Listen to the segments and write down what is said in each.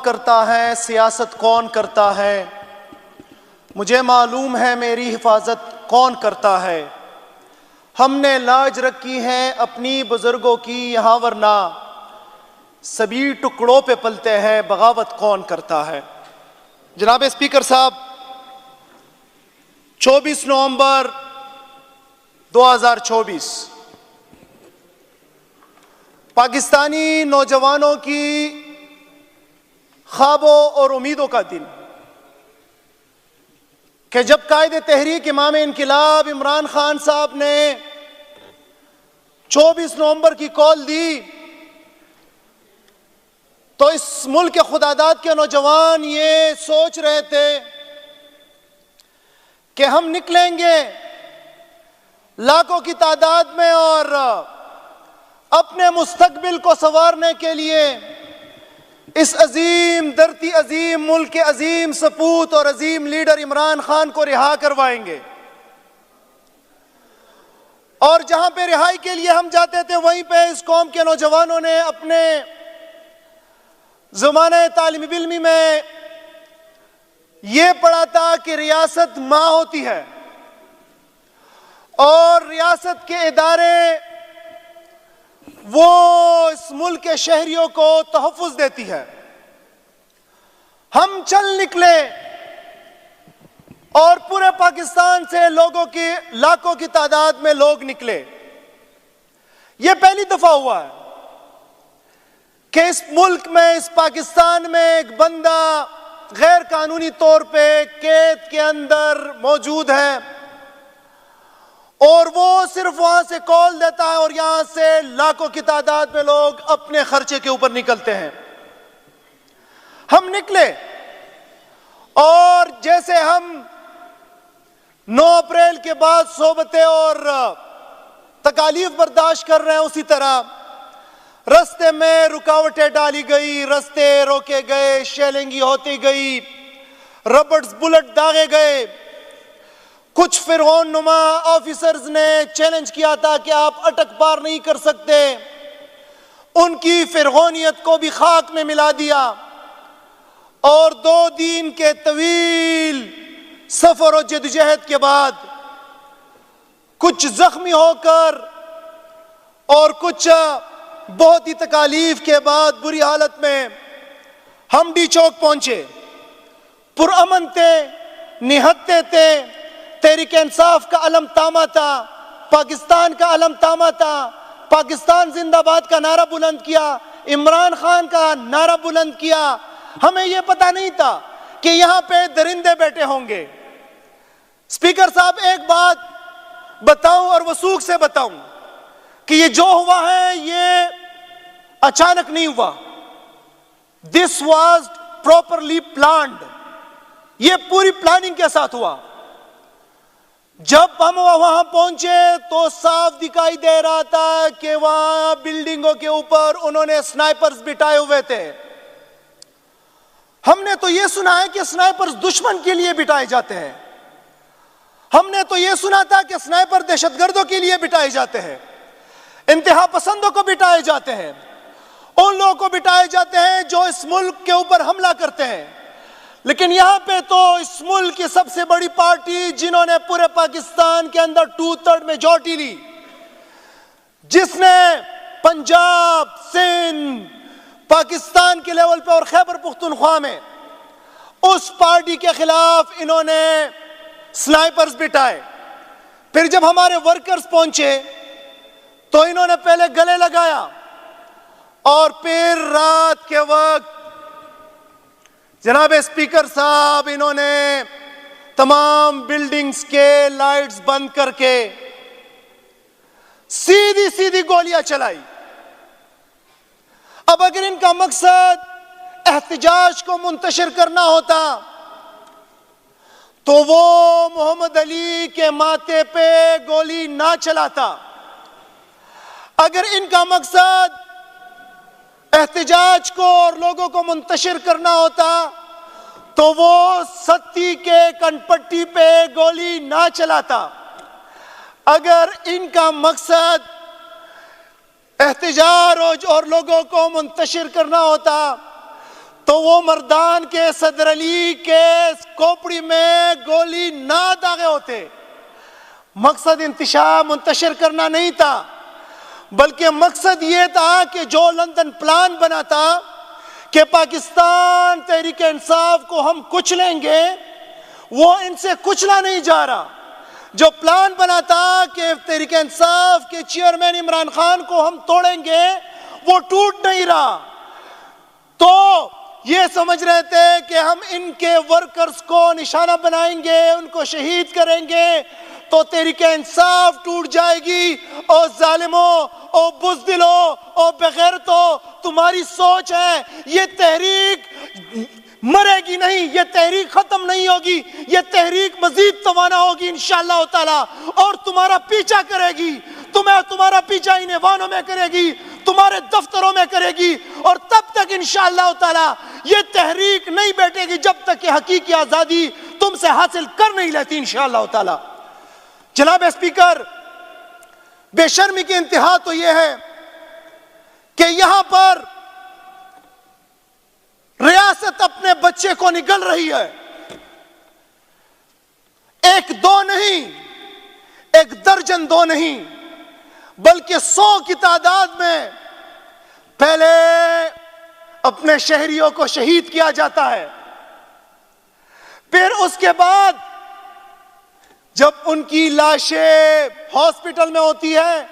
کرتا ہے، سیاست کون کرتا ہے، مجھے معلوم ہے میری حفاظت کون کرتا ہے۔ ہم نے لاج رکھی ہے اپنی بزرگوں کی یہاں، ورنہ سبھی ٹکڑوں پہ پلتے ہیں، بغاوت کون کرتا ہے۔ جناب اسپیکر صاحب، 24 نومبر 2024 پاکستانی نوجوانوں کی خوابوں اور امیدوں کا دن، کہ جب قائد تحریک امام انقلاب عمران خان صاحب نے 24 نومبر کی کال دی تو اس ملک کے خداداد کے نوجوان یہ سوچ رہے تھے کہ ہم نکلیں گے لاکھوں کی تعداد میں اور اپنے مستقبل کو سنوارنے کے لیے اس عظیم دھرتی، عظیم ملک کے عظیم سپوت اور عظیم لیڈر عمران خان کو رہا کروائیں گے۔ اور جہاں پہ رہائی کے لیے ہم جاتے تھے، وہیں پہ اس قوم کے نوجوانوں نے اپنے زمانہ تعلیم علمی میں یہ پڑھا تھا کہ ریاست ماں ہوتی ہے اور ریاست کے ادارے وہ اس ملک کے شہریوں کو تحفظ دیتی ہے۔ ہم چل نکلے اور پورے پاکستان سے لوگوں کی لاکھوں کی تعداد میں لوگ نکلے۔ یہ پہلی دفعہ ہوا ہے کہ اس ملک میں، اس پاکستان میں ایک بندہ غیر قانونی طور پہ قید کے اندر موجود ہے اور وہ صرف وہاں سے کال دیتا ہے اور یہاں سے لاکھوں کی تعداد میں لوگ اپنے خرچے کے اوپر نکلتے ہیں۔ ہم نکلے اور جیسے ہم 9 اپریل کے بعد صحبتیں اور تکالیف برداشت کر رہے ہیں، اسی طرح رستے میں رکاوٹیں ڈالی گئی، رستے روکے گئے، شیلنگی ہوتی گئی، ربڑز بلٹ داغے گئے۔ کچھ فرعون نما آفیسرز نے چیلنج کیا تھا کہ آپ اٹک پار نہیں کر سکتے، ان کی فرعونیت کو بھی خاک میں ملا دیا اور 2 دن کے طویل سفر و جدوجہد کے بعد کچھ زخمی ہو کر اور کچھ بہت ہی تکالیف کے بعد بری حالت میں ہم ڈی چوک پہنچے۔ پرامن تھے، نہتے تھے، تحریک انصاف کا علم تاما تھا، پاکستان کا علم تاما تھا، پاکستان زندہ باد کا نعرہ بلند کیا، عمران خان کا نعرہ بلند کیا۔ ہمیں یہ پتہ نہیں تھا کہ یہاں پہ درندے بیٹھے ہوں گے۔ اسپیکر صاحب، ایک بات بتاؤں اور وثوق سے بتاؤں کہ یہ جو ہوا ہے یہ اچانک نہیں ہوا۔ This was properly planned۔ یہ پوری پلاننگ کے ساتھ ہوا۔ جب ہم وہاں پہنچے تو صاف دکھائی دے رہا تھا کہ وہاں بلڈنگوں کے اوپر انہوں نے سنائپرز بٹھائے ہوئے تھے۔ ہم نے تو یہ سنا ہے کہ سنائپرز دشمن کے لیے بٹھائے جاتے ہیں، ہم نے تو یہ سنا تھا کہ سنائپر دہشت گردوں کے لیے بٹھائے جاتے ہیں، انتہا پسندوں کو بٹھائے جاتے ہیں، ان لوگوں کو بٹھائے جاتے ہیں جو اس ملک کے اوپر حملہ کرتے ہیں۔ لیکن یہاں پہ تو اس ملک کی سب سے بڑی پارٹی، جنہوں نے پورے پاکستان کے اندر 2/3 میجورٹی لی، جس نے پنجاب، سندھ، پاکستان کے لیول پہ اور خیبر پختونخوا میں اس پارٹی کے خلاف انہوں نے سنائپرز بٹھائے۔ پھر جب ہمارے ورکرز پہنچے تو انہوں نے پہلے گلے لگایا اور پھر رات کے وقت جناب اسپیکر صاحب انہوں نے تمام بلڈنگز کے لائٹس بند کر کے سیدھی سیدھی گولیاں چلائی۔ اب اگر ان کا مقصد احتجاج کو منتشر کرنا ہوتا تو وہ محمد علی کے ماتھے پہ گولی نہ چلاتا۔ اگر ان کا مقصد احتجاج کو اور لوگوں کو منتشر کرنا ہوتا تو وہ ستی کے کنپٹی پہ گولی نہ چلاتا۔ اگر ان کا مقصد احتجاج اور لوگوں کو منتشر کرنا ہوتا تو وہ مردان کے صدر علی کے کھوپڑی میں گولی نہ داغے ہوتے۔ مقصد انتشار منتشر کرنا نہیں تھا، بلکہ مقصد یہ تھا کہ جو لندن پلان بنا تھا کہ پاکستان تحریک انصاف کو ہم کچلیں گے، وہ ان سے کچلا نہیں جا رہا۔ جو پلان بنا تھا کہ تحریک انصاف کے چیئرمین عمران خان کو ہم توڑیں گے، وہ ٹوٹ نہیں رہا۔ تو یہ سمجھ رہے تھے کہ ہم ان کے ورکرز کو نشانہ بنائیں گے، ان کو شہید کریں گے تو تحریک انصاف ٹوٹ جائے گی۔ او ظالموں، او بزدلوں، او بغیرتوں، تمہاری سوچ ہے یہ تحریک مرے گی نہیں، یہ تحریک ختم نہیں ہوگی، یہ تحریک مزید توانا ہوگی انشاءاللہ تعالی، اور تمہارا پیچھا کرے گی، تمہارا پیچھا ان ایوانوں میں کرے گی، تمہارے دفتروں میں کرے گی، اور تب تک انشاءاللہ تعالی یہ تحریک نہیں بیٹھے گی جب تک کہ حقیقی آزادی تم سے حاصل کر نہیں لیتی انشاءاللہ تعالی۔ جناب اسپیکر، بے شرمی کی انتہا تو یہ ہے کہ یہاں پر ریاست اپنے بچے کو نگل رہی ہے۔ ایک دو نہیں، ایک درجن دو نہیں، بلکہ 100 کی تعداد میں پہلے اپنے شہریوں کو شہید کیا جاتا ہے، پھر اس کے بعد جب ان کی لاشیں ہاسپٹل میں ہوتی ہے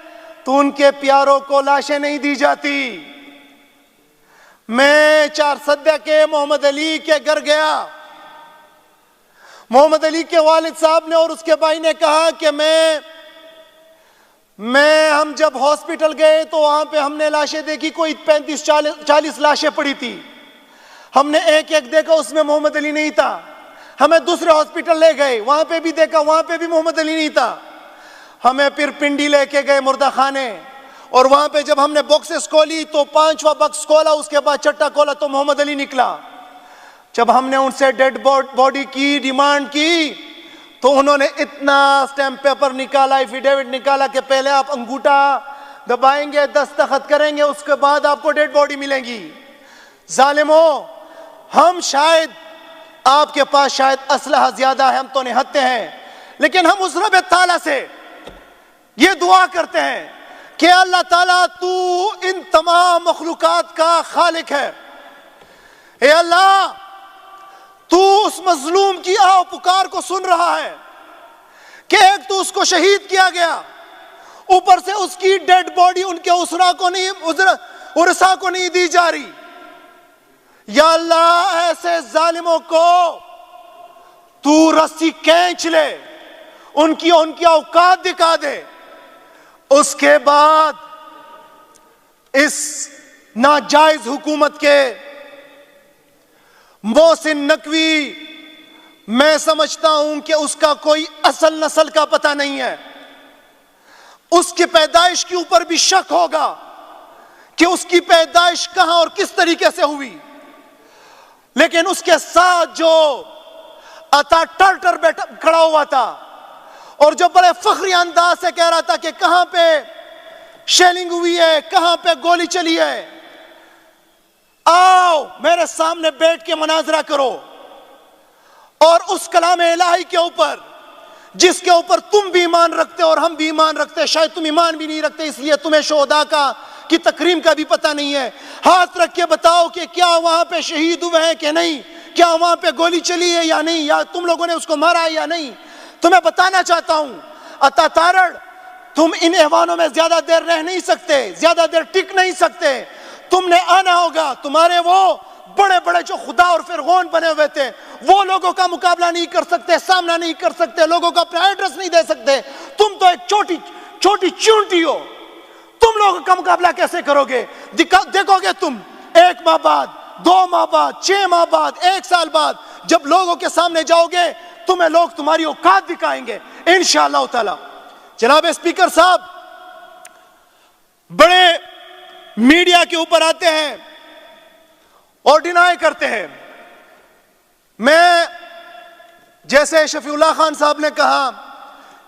تو ان کے پیاروں کو لاشیں نہیں دی جاتی۔ میں 4 سدہ کے محمد علی کے گھر گیا۔ محمد علی کے والد صاحب نے اور اس کے بھائی نے کہا کہ ہم جب ہاسپٹل گئے تو وہاں پہ ہم نے لاشیں دیکھی، کوئی 35-40 لاشیں پڑی تھی۔ ہم نے ایک ایک دیکھا، اس میں محمد علی نہیں تھا۔ ہمیں دوسرے ہاسپٹل لے گئے، وہاں پہ بھی دیکھا، وہاں پہ بھی محمد علی نہیں تھا۔ ہمیں پھر پنڈی لے کے گئے مردہ خانے، اور وہاں پہ جب ہم نے باکسز کھولی تو 5واں باکس کھولا، اس کے بعد چھٹا کھولا تو محمد علی نکلا۔ جب ہم نے ان سے ڈیڈ باڈی کی ڈیمانڈ کی تو انہوں نے اتنا سٹیمپ پیپر نکالا، ایفیڈیوٹ نکالا کہ پہلے آپ انگوٹھا دبائیں گے، دستخط کریں گے، اس کے بعد آپ کو ڈیڈ باڈی ملے گی۔ ظالموں، ہم شاید آپ کے پاس شاید اسلحہ زیادہ ہے، ہم تو نہتے ہیں، لیکن ہم اس رب تعالیٰ سے یہ دعا کرتے ہیں کہ اللہ تعالیٰ تو ان تمام مخلوقات کا خالق ہے۔ اے اللہ، تو اس مظلوم کی آہ و پکار کو سن رہا ہے کہ ایک تو اس کو شہید کیا گیا، اوپر سے اس کی ڈیڈ باڈی ان کے ورثاء کو نہیں دی جا رہی۔ یا اللہ، ایسے ظالموں کو تو رسی کھینچ لے، ان کی اوقات دکھا دے۔ اس کے بعد اس ناجائز حکومت کے محسن نقوی، میں سمجھتا ہوں کہ اس کا کوئی اصل نسل کا پتہ نہیں ہے، اس کی پیدائش کے اوپر بھی شک ہوگا کہ اس کی پیدائش کہاں اور کس طریقے سے ہوئی، لیکن اس کے ساتھ جو عطا ٹرٹر بیٹھا کھڑا ہوا تھا اور جو بڑے فخری انداز سے کہہ رہا تھا کہ کہاں پہ شیلنگ ہوئی ہے، کہاں پہ گولی چلی ہے، آؤ میرے سامنے بیٹھ کے مناظرہ کرو، اور اس کلام الہی کے اوپر جس کے اوپر تم بھی ایمان رکھتے اور ہم بھی ایمان رکھتے، شاید تم ایمان بھی نہیں رکھتے اس لیے تمہیں شہداء کی تکریم کا بھی پتہ نہیں ہے، ہاتھ رکھ کے بتاؤ کہ کیا وہاں پہ شہید ہوئے ہیں کہ نہیں، کیا وہاں پہ گولی چلی ہے یا نہیں، یا تم لوگوں نے اس کو مارا ہے یا نہیں۔ تمہیں بتانا چاہتا ہوں عطا تارڑ، تم ان ایوانوں میں زیادہ دیر رہ نہیں سکتے، زیادہ دیر ٹک نہیں سکتے، تم نے آنا ہوگا۔ تمہارے وہ بڑے بڑے جو خدا اور فرعون بنے ہوئے تھے، وہ لوگوں کا مقابلہ نہیں کر سکتے، سامنا نہیں کر سکتے، لوگوں کا اپنا ایڈریس نہیں دے سکتے۔ تم تو ایک چھوٹی چونٹی ہو، تم لوگوں کا مقابلہ کیسے کرو گے؟ دیکھو گے تم 1 ماہ بعد، 2 ماہ بعد، 6 ماہ بعد، 1 سال بعد جب لوگوں کے سامنے جاؤ گے، تمہیں لوگ تمہاری اوقات دکھائیں گے انشاءاللہ تعالی۔ جناب اسپیکر صاحب، بڑے میڈیا کے اوپر آتے ہیں اور ڈینائی کرتے ہیں۔ میں جیسے شفیع اللہ خان صاحب نے کہا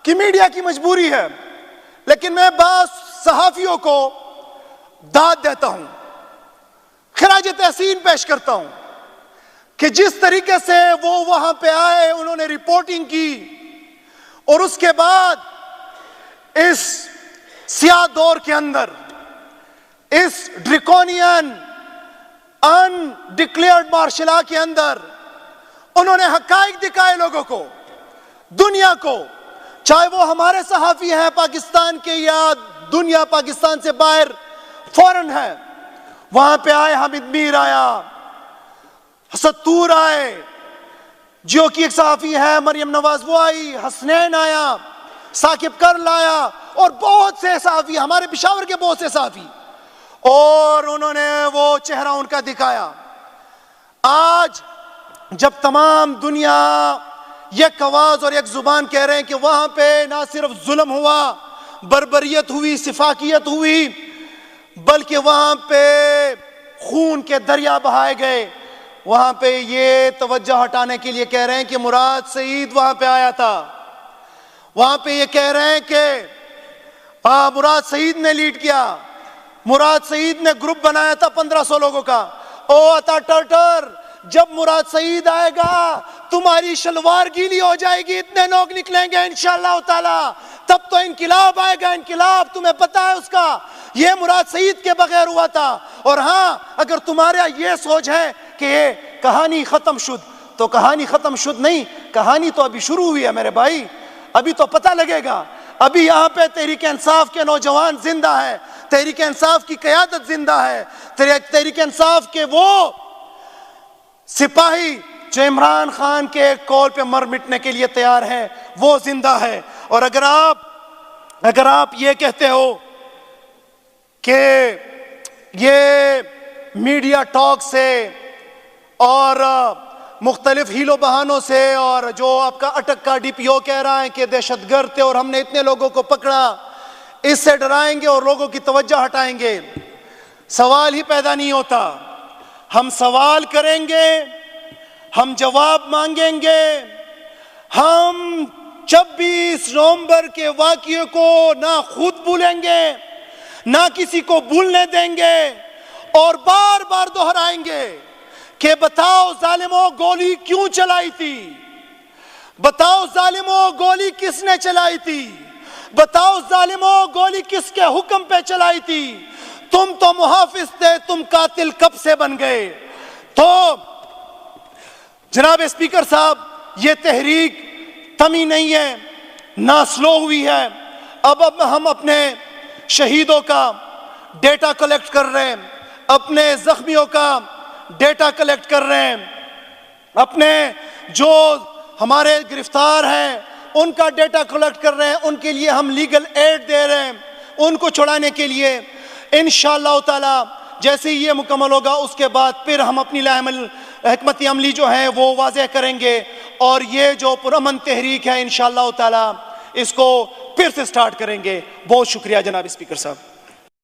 کہ میڈیا کی مجبوری ہے، لیکن میں بعض صحافیوں کو داد دیتا ہوں، خراج تحسین پیش کرتا ہوں کہ جس طریقے سے وہ وہاں پہ آئے، انہوں نے رپورٹنگ کی، اور اس کے بعد اس سیاہ دور کے اندر، اس ڈریکونین ان ڈکلیئرڈ مارشل لا کے اندر انہوں نے حقائق دکھائے لوگوں کو، دنیا کو، چاہے وہ ہمارے صحافی ہیں پاکستان کے یا دنیا پاکستان سے باہر فورن ہے۔ وہاں پہ آئے حامد میر آیا، ستور آئے، جیو کی ایک صحافی ہے مریم نواز وہ آئی، حسنین آیا، ثاقب کرل آیا، اور بہت سے صحافی، ہمارے پشاور کے بہت سے صحافی، اور انہوں نے وہ چہرہ ان کا دکھایا۔ آج جب تمام دنیا یک آواز اور یک زبان کہہ رہے ہیں کہ وہاں پہ نہ صرف ظلم ہوا، بربریت ہوئی، سفاکیت ہوئی، بلکہ وہاں پہ خون کے دریا بہائے گئے، وہاں پہ یہ توجہ ہٹانے کے لیے کہہ رہے ہیں کہ مراد سعید وہاں پہ آیا تھا، وہاں پہ یہ کہہ رہے ہیں کہ مراد سعید نے لیڈ کیا، مراد سعید نے گروپ بنایا تھا 1500 لوگوں کا۔ او عطا ٹرٹر، جب مراد سعید آئے گا تمہاری شلوار گیلی ہو جائے گی، اتنے لوگ نکلیں گے انشاءاللہ تعالی، تب تو انقلاب آئے گا، انقلاب تمہیں پتہ ہے اس کا، یہ مراد سعید کے بغیر ہوا تھا۔ اور ہاں، اگر تمہارا یہ سوچ ہے کہ یہ کہانی ختم شد، تو کہانی ختم شد نہیں، کہانی تو ابھی شروع ہوئی ہے میرے بھائی، ابھی تو پتہ لگے گا۔ ابھی یہاں پہ تحریک انصاف کے نوجوان زندہ ہے، تحریک انصاف کی قیادت زندہ ہے، تحریک انصاف کے وہ سپاہی جو عمران خان کے کال پہ مر مٹنے کے لیے تیار ہیں وہ زندہ ہے۔ اور اگر آپ یہ کہتے ہو کہ یہ میڈیا ٹاک سے اور مختلف ہیلو بہانوں سے، اور جو آپ کا اٹک کا ڈی پی او کہہ رہا ہے کہ دہشت گرد تھے اور ہم نے اتنے لوگوں کو پکڑا، اس سے ڈرائیں گے اور لوگوں کی توجہ ہٹائیں گے، سوال ہی پیدا نہیں ہوتا۔ ہم سوال کریں گے، ہم جواب مانگیں گے، ہم 26 نومبر کے واقعے کو نہ خود بھولیں گے، نہ کسی کو بھولنے دیں گے، اور بار بار دہرائیں گے کہ بتاؤ ظالموں گولی کیوں چلائی تھی، بتاؤ ظالموں گولی کس نے چلائی تھی، بتاؤ ظالموں گولی کس کے حکم پہ چلائی تھی، تم تو محافظ تھے، تم قاتل کب سے بن گئے۔ تو جناب اسپیکر صاحب، یہ تحریک تھمی نہیں ہے، نہ سلو ہوئی ہے، اب ہم اپنے شہیدوں کا ڈیٹا کلیکٹ کر رہے ہیں، اپنے زخمیوں کا ڈیٹا کلیکٹ کر رہے ہیں، اپنے جو ہمارے گرفتار ہیں ان کا ڈیٹا کلیکٹ کر رہے ہیں، ان کے لیے ہم لیگل ایڈ دے رہے ہیں ان کو چھڑانے کے لیے۔ انشاءاللہ تعالی جیسے ہی یہ مکمل ہوگا اس کے بعد پھر ہم اپنی حکمت عملی جو ہے وہ واضح کریں گے، اور یہ جو پرامن تحریک ہے انشاءاللہ تعالی اس کو پھر سے سٹارٹ کریں گے۔ بہت شکریہ جناب اسپیکر صاحب۔